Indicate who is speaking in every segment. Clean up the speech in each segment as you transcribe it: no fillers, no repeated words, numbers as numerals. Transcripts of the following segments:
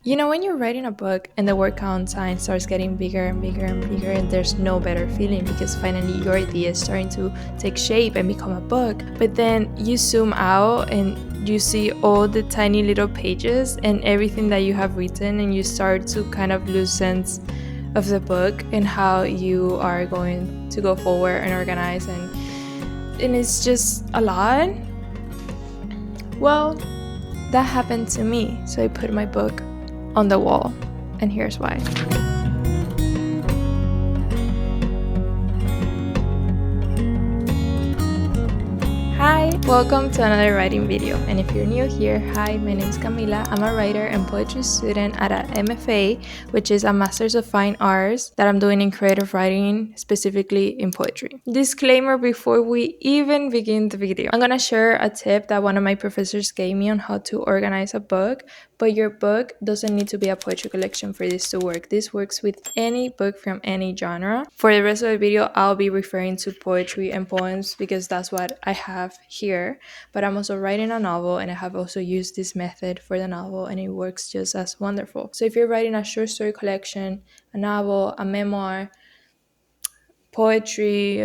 Speaker 1: You know, when you're writing a book and the word count sign starts getting bigger and bigger and bigger, and there's no better feeling because finally your idea is starting to take shape and become a book. But then you zoom out and you see all the tiny little pages and everything that you have written, and you start to kind of lose sense of the book and how you are going to go forward and organize, and it's just a lot. Well, that happened to me, so I put my book on the wall, and here's why. Hi, welcome to another writing video, and if you're new here, hi, my name is Kamila. I'm a writer and poetry student at a MFA, which is a Master's of Fine Arts that I'm doing in creative writing, specifically in poetry. Disclaimer before we even begin the video. I'm gonna share a tip that one of my professors gave me on how to organize a book, but your book doesn't need to be a poetry collection for this to work. This works with any book from any genre. For the rest of the video, I'll be referring to poetry and poems because that's what I have here, but I'm also writing a novel, and I have also used this method for the novel, and it works just as wonderful. So if you're writing a short story collection, a novel, a memoir, poetry,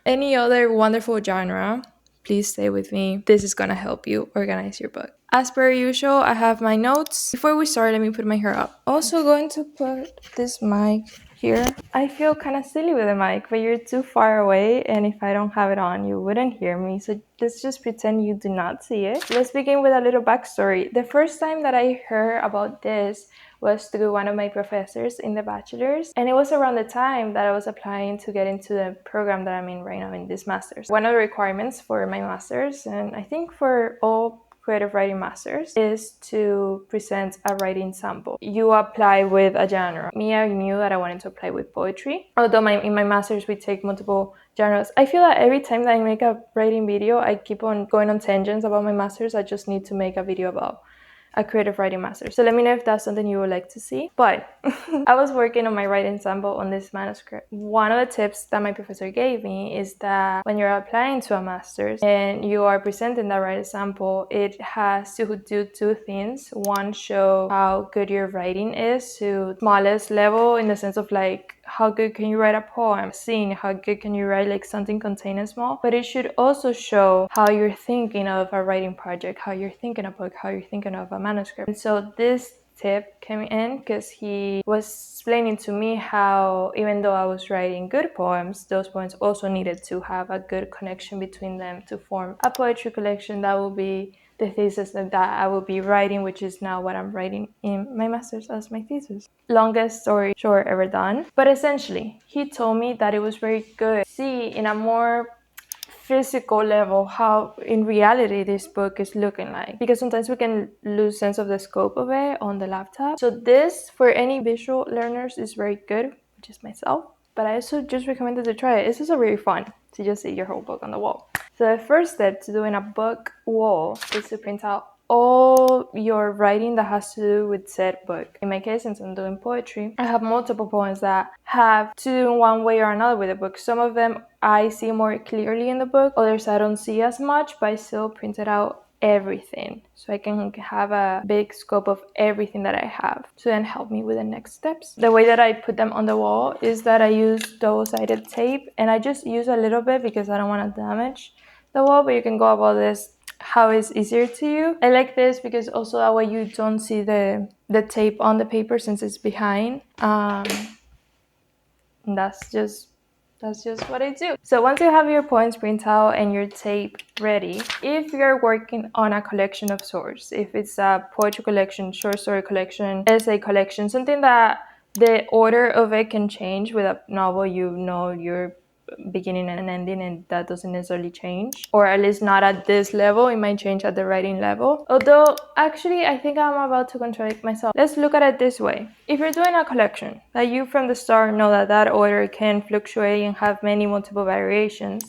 Speaker 1: any other wonderful genre, please stay with me. This is gonna help you organize your book. As per usual, I have my notes. Before we start, let me put my hair up. Also going to put this mic here. I feel kind of silly with the mic, but you're too far away, and if I don't have it on, you wouldn't hear me. So let's just pretend you do not see it. Let's begin with a little backstory. The first time that I heard about this was through one of my professors in the bachelor's, and it was around the time that I was applying to get into the program that I'm in right now in this master's. One of the requirements for my master's, and I think for all creative writing masters, is to present a writing sample. You apply with a genre. Me, I knew that I wanted to apply with poetry, although in my master's we take multiple genres. I feel that every time that I make a writing video, I keep on going on tangents about my master's. I just need to make a video about a creative writing master. So let me know if that's something you would like to see. But I was working on my writing sample on this manuscript. One of the tips that my professor gave me is that when you're applying to a master's and you are presenting that writing sample, it has to do two things. One, show how good your writing is to smallest level, in the sense of like, how good can you write a poem, scene, how good can you write like something contained and small, but it should also show how you're thinking of a writing project, how you're thinking a book, how you're thinking of a manuscript. And so this tip came in because he was explaining to me how even though I was writing good poems, those poems also needed to have a good connection between them to form a poetry collection that will be the thesis that I will be writing, which is now what I'm writing in my master's as my thesis. Longest story short ever done. But essentially, he told me that it was very good to see in a more physical level how in reality this book is looking like, because sometimes we can lose sense of the scope of it on the laptop. So this, for any visual learners, is very good, which is myself, but I also just recommended to try it. It's also really fun to just see your whole book on the wall. So the first step to doing a book wall is to print out all your writing that has to do with said book. In my case, since I'm doing poetry, I have multiple poems that have to do in one way or another with the book. Some of them I see more clearly in the book, others I don't see as much, but I still printed out everything so I can have a big scope of everything that I have to then help me with the next steps. The way that I put them on the wall is that I use double-sided tape, and I just use a little bit because I don't want to damage the wall, but you can go about this how is easier to you. I like this because also that way you don't see the tape on the paper since it's behind. That's just what I do. So once you have your points print out and your tape ready, if you're working on a collection of sorts, if it's a poetry collection, short story collection, essay collection, something that the order of it can change. With a novel, you know your beginning and ending, and that doesn't necessarily change, or at least not at this level. It might change at the writing level, although actually I think I'm about to contradict myself. Let's look at it this way. If you're doing a collection that you from the start know that order can fluctuate and have many multiple variations,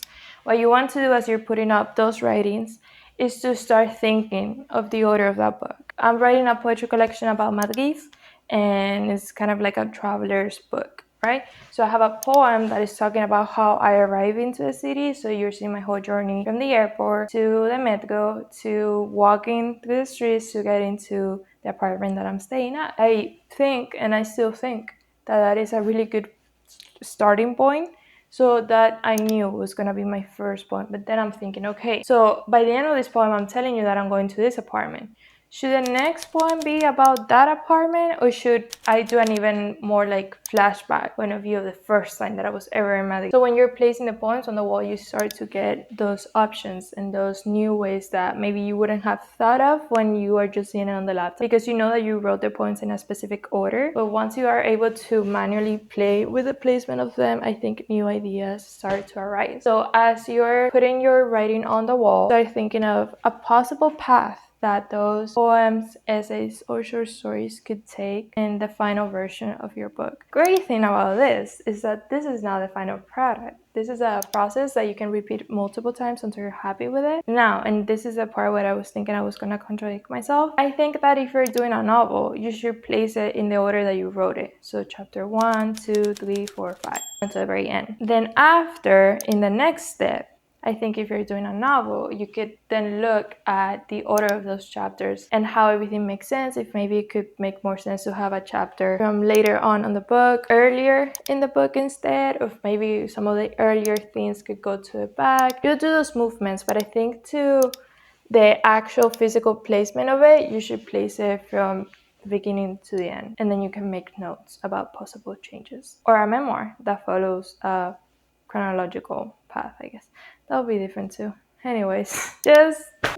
Speaker 1: what you want to do as you're putting up those writings is to start thinking of the order of that book. I'm writing a poetry collection about Madrid, and it's kind of like a traveler's book, right? So I have a poem that is talking about how I arrive into the city. So you're seeing my whole journey from the airport to the metro to walking through the streets to get into the apartment that I'm staying at. I think, and I still think, that is a really good starting point, so that I knew was going to be my first poem. But then I'm thinking, okay, so by the end of this poem, I'm telling you that I'm going to this apartment. Should the next poem be about that apartment, or should I do an even more like flashback point of view of the first time that I was ever in Madrid? So when you're placing the poems on the wall, you start to get those options and those new ways that maybe you wouldn't have thought of when you are just seeing it on the laptop, because you know that you wrote the poems in a specific order. But once you are able to manually play with the placement of them, I think new ideas start to arise. So as you're putting your writing on the wall, start thinking of a possible path that those poems, essays, or short stories could take in the final version of your book. Great thing about this is that this is not the final product. This is a process that you can repeat multiple times until you're happy with it. Now, and this is the part where I was thinking I was going to contradict myself. I think that if you're doing a novel, you should place it in the order that you wrote it. So chapter 1, 2, 3, 4, 5, until the very end. Then after, in the next step, I think if you're doing a novel, you could then look at the order of those chapters and how everything makes sense. If maybe it could make more sense to have a chapter from later on the book, earlier in the book instead, or maybe some of the earlier things could go to the back. You'll do those movements, but I think to the actual physical placement of it, you should place it from the beginning to the end, and then you can make notes about possible changes. Or a memoir that follows a chronological path, I guess. That would be different too. Anyways,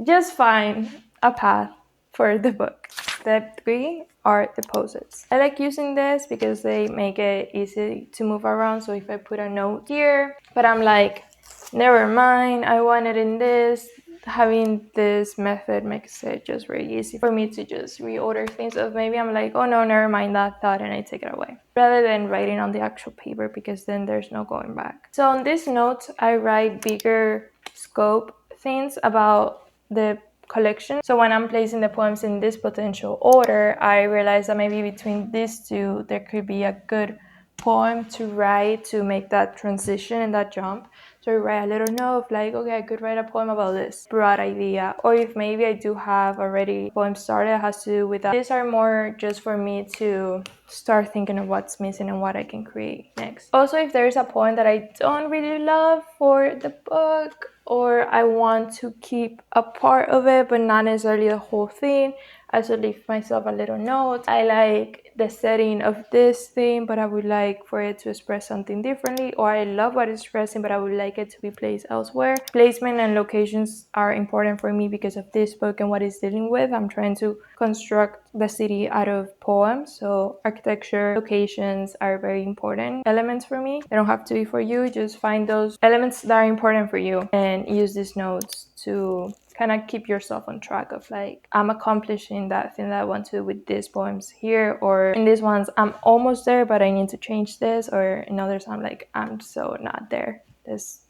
Speaker 1: just find a path for the book. Step 3 are the post-its. I like using this because they make it easy to move around. So if I put a note here, but I'm like, never mind, I want it in this, having this method makes it just very easy for me to just reorder things. So maybe I'm like, oh no, never mind that thought, and I take it away, rather than writing on the actual paper, because then there's no going back. So on this note, I write bigger scope things about the collection. So when I'm placing the poems in this potential order, I realize that maybe between these two, there could be a good poem to write to make that transition and that jump. So I write a little note of like, okay, I could write a poem about this broad idea. Or if maybe I do have already a poem started that has to do with that. These are more just for me to start thinking of what's missing and what I can create next. Also, if there's a poem that I don't really love for the book, or I want to keep a part of it but not necessarily the whole thing, I should leave myself a little note. I like the setting of this thing, but I would like for it to express something differently, or I love what it's expressing, but I would like it to be placed elsewhere. Placement and locations are important for me because of this book and what it's dealing with. I'm trying to construct the city out of poems, so architecture, locations are very important elements for me. They don't have to be for you, just find those elements that are important for you and use these notes to kind of keep yourself on track of like, I'm accomplishing that thing that I want to with these poems here, or in these ones I'm almost there but I need to change this, or in others I'm like, I'm so not there, this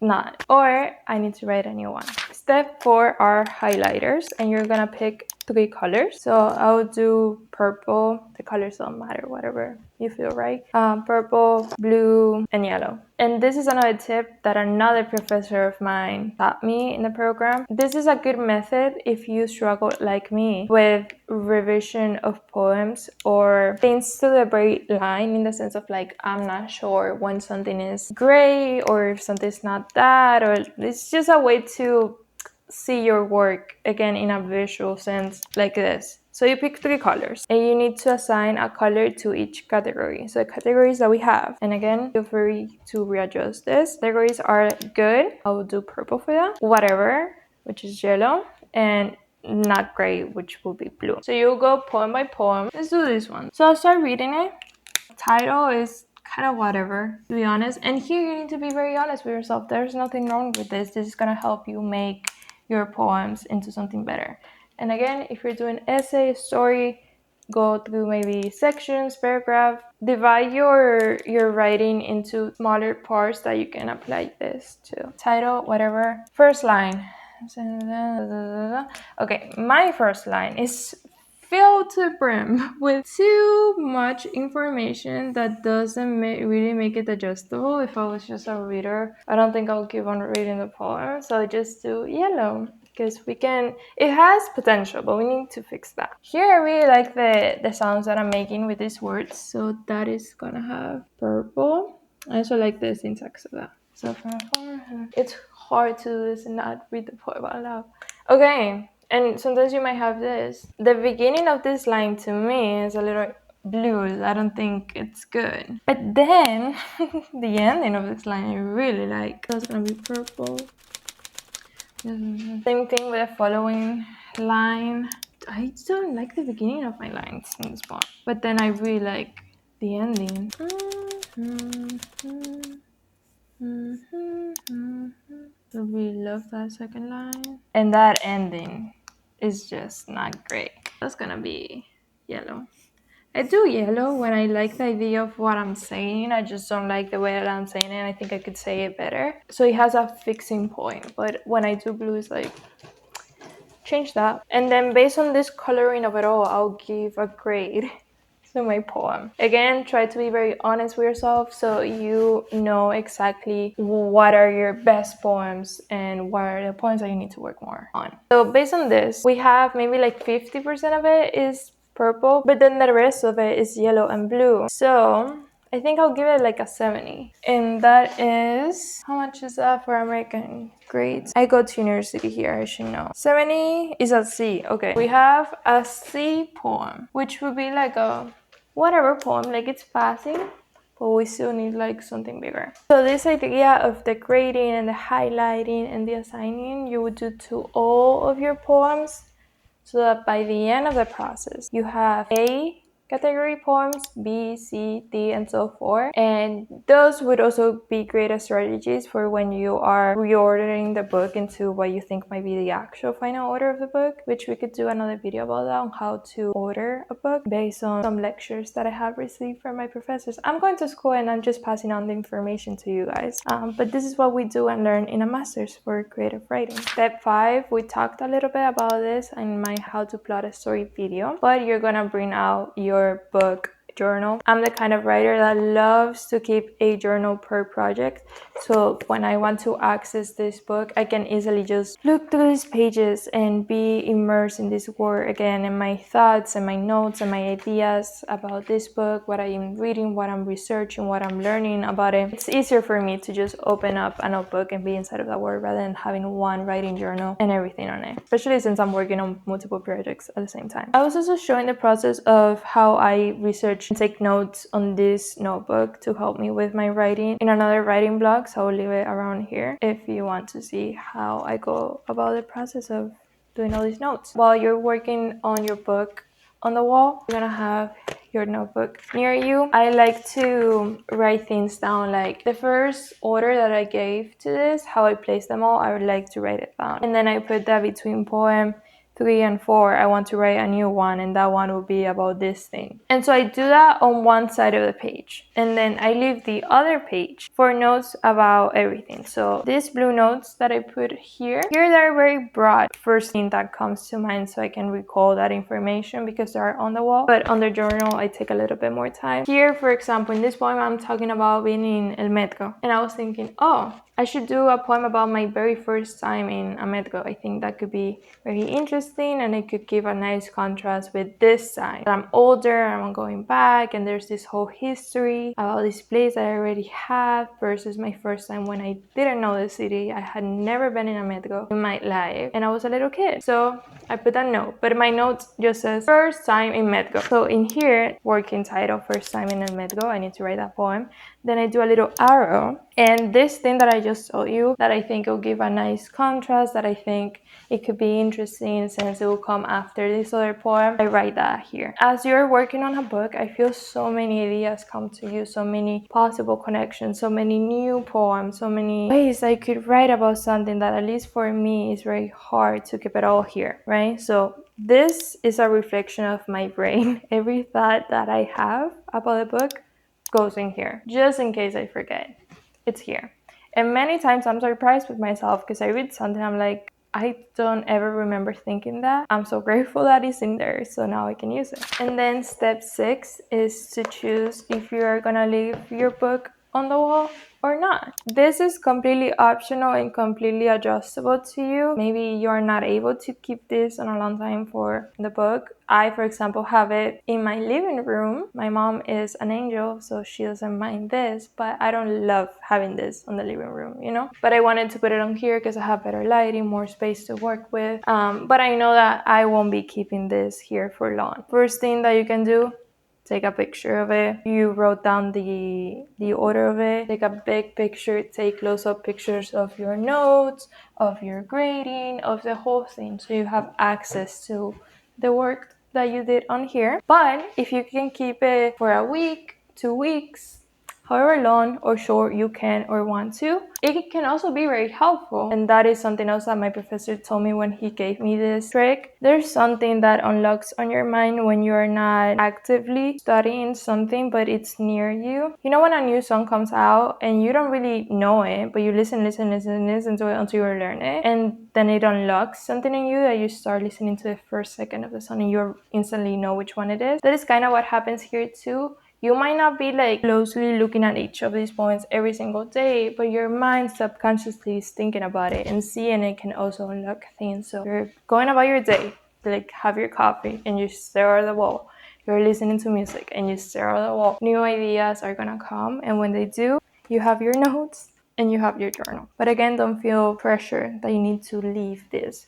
Speaker 1: not, or I need to write a new one. Step 4 are highlighters, and you're gonna pick 3 colors. So I'll do purple, the colors don't matter, whatever you feel right. Purple, blue, and yellow. And this is another tip that another professor of mine taught me in the program. This is a good method if you struggle like me with revision of poems or things to the very line, in the sense of like, I'm not sure when something is gray or if something's not that, or it's just a way to see your work again in a visual sense like this. So you pick 3 colors and you need to assign a color to each category. So the categories that we have, and again, feel free to readjust this. Categories are good. I will do purple for that. Whatever, which is yellow, and not gray, which will be blue. So you'll go poem by poem. Let's do this one. So I'll start reading it. Title is kind of whatever, to be honest. And here you need to be very honest with yourself. There's nothing wrong with this. This is gonna help you make your poems into something better. And again, if you're doing essay, story, go through maybe sections, paragraph, divide your writing into smaller parts that you can apply this to. Title, whatever. First line. Okay, my first line is filled to the brim with too much information that doesn't really make it digestible. If I was just a reader, I don't think I'll keep on reading the poem, so I just do yellow. because it has potential, but we need to fix that. Here I really like the sounds that I'm making with these words, so that is gonna have purple. I also like the syntax of that. So it's hard to do this and not read the poem out loud. Okay, and sometimes you might have this. The beginning of this line to me is a little blues. I don't think it's good. But then the ending of this line I really like. That's gonna be purple. Same thing with the following line. I don't like the beginning of my lines in this poem, but then I really like the ending. I really love that second line. And that ending is just not great. That's gonna be yellow. I do yellow when I like the idea of what I'm saying. I just don't like the way that I'm saying it. I think I could say it better. So it has a fixing point. But when I do blue, it's like, change that. And then based on this coloring of it all, I'll give a grade to my poem. Again, try to be very honest with yourself so you know exactly what are your best poems and what are the poems that you need to work more on. So based on this, we have maybe like 50% of it is purple, but then the rest of it is yellow and blue. So I think I'll give it like a 70. And that is, how much is that for American grades? I go to university here, I should know. 70 is a C. Okay, we have a C poem, which would be like a whatever poem, like it's passing, but we still need like something bigger. So this idea of the grading and the highlighting and the assigning, you would do to all of your poems, so that by the end of the process, you have A category poems, B, C, D, and so forth. And those would also be great strategies for when you are reordering the book into what you think might be the actual final order of the book, which we could do another video about that, on how to order a book based on some lectures that I have received from my professors. I'm going to school and I'm just passing on the information to you guys. But this is what we do and learn in a master's for creative writing. Step 5, we talked a little bit about this in my how to plot a story video, but you're gonna bring out your book journal. I'm the kind of writer that loves to keep a journal per project, so when I want to access this book, I can easily just look through these pages and be immersed in this work again, and my thoughts and my notes and my ideas about this book, what I am reading, what I'm researching, what I'm learning about it. It's easier for me to just open up a notebook and be inside of that work rather than having one writing journal and everything on it, especially since I'm working on multiple projects at the same time. I was also showing the process of how I research and take notes on this notebook to help me with my writing in another writing blog, so I'll leave it around here if you want to see how I go about the process of doing all these notes. While you're working on your book on the wall, you're gonna have your notebook near you. I like to write things down, like the first order that I gave to this, how I placed them all, I would like to write it down. And then I put that between poem 3 and 4, I want to write a new one, and that one will be about this thing. And so I do that on one side of the page, and then I leave the other page for notes about everything. So these blue notes that I put here they're very broad, first thing that comes to mind, so I can recall that information because they're on the wall. But on the journal, I take a little bit more time. Here, for example, in this poem, I'm talking about being in El Metro, and I was thinking, oh, I should do a poem about my very first time in a metro. I think that could be very interesting, and it could give a nice contrast with this time. I'm older, I'm going back, and there's this whole history about this place that I already have versus my first time when I didn't know the city. I had never been in a metro in my life, and I was a little kid. So I put a note, but my note just says first time in metro. So in here, working title, first time in a metro, I need to write that poem. Then I do a little arrow, and this thing that I just told you that I think will give a nice contrast, that I think it could be interesting since it will come after this other poem, I write that here. As you're working on a book, I feel so many ideas come to you, so many possible connections, so many new poems, so many ways I could write about something that, at least for me, is very hard to keep it all here, right? So this is a reflection of my brain. Every thought that I have about the book goes in here, just in case I forget. It's here. And many times I'm surprised with myself because I read something, I'm like, I don't ever remember thinking that. I'm so grateful that it's in there, so now I can use it. And then step 6 is to choose if you are gonna leave your book on the wall or not. This is completely optional and completely adjustable to you. Maybe you're not able to keep this on a long time for the book. I, for example, have it in my living room. My mom is an angel, so she doesn't mind this, but I don't love having this on the living room, you know? But I wanted to put it on here because I have better lighting, more space to work with. But I know that I won't be keeping this here for long. First thing that you can do, take a picture of it. You wrote down the order of it. Take a big picture, take close-up pictures of your notes, of your grading, of the whole thing, so you have access to the work that you did on here. But if you can keep it for a week, 2 weeks, however long or short you can or want to, it can also be very helpful. And that is something else that my professor told me when he gave me this trick. There's something that unlocks on your mind when you're not actively studying something, but it's near you. You know when a new song comes out and you don't really know it, but you listen to it until you learn it, and then it unlocks something in you that you start listening to the first second of the song and you instantly know which one it is. That is kind of what happens here too. You might not be like closely looking at each of these points every single day, but your mind subconsciously is thinking about it, and seeing it can also unlock things. So you're going about your day, like have your coffee and you stare at the wall. You're listening to music and you stare at the wall. New ideas are gonna come, and when they do, you have your notes and you have your journal. But again, don't feel pressure that you need to leave this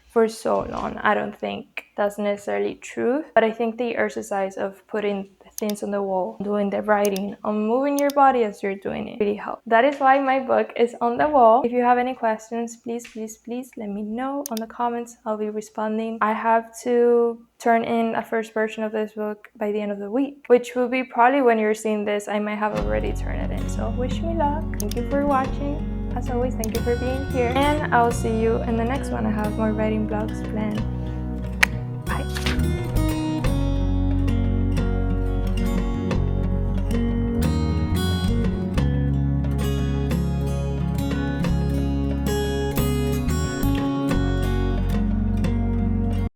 Speaker 1: for so long. I don't think that's necessarily true, but I think the exercise of putting things on the wall, doing the writing, moving your body as you're doing it really helps. That is why my book is on the wall. If you have any questions, please let me know on the comments. I'll be responding. I have to turn in a first version of this book by the end of the week, which will be probably when you're seeing this. I might have already turned it in. So wish me luck. Thank you for watching. As always, thank you for being here, and I'll see you in the next one. I have more writing vlogs planned.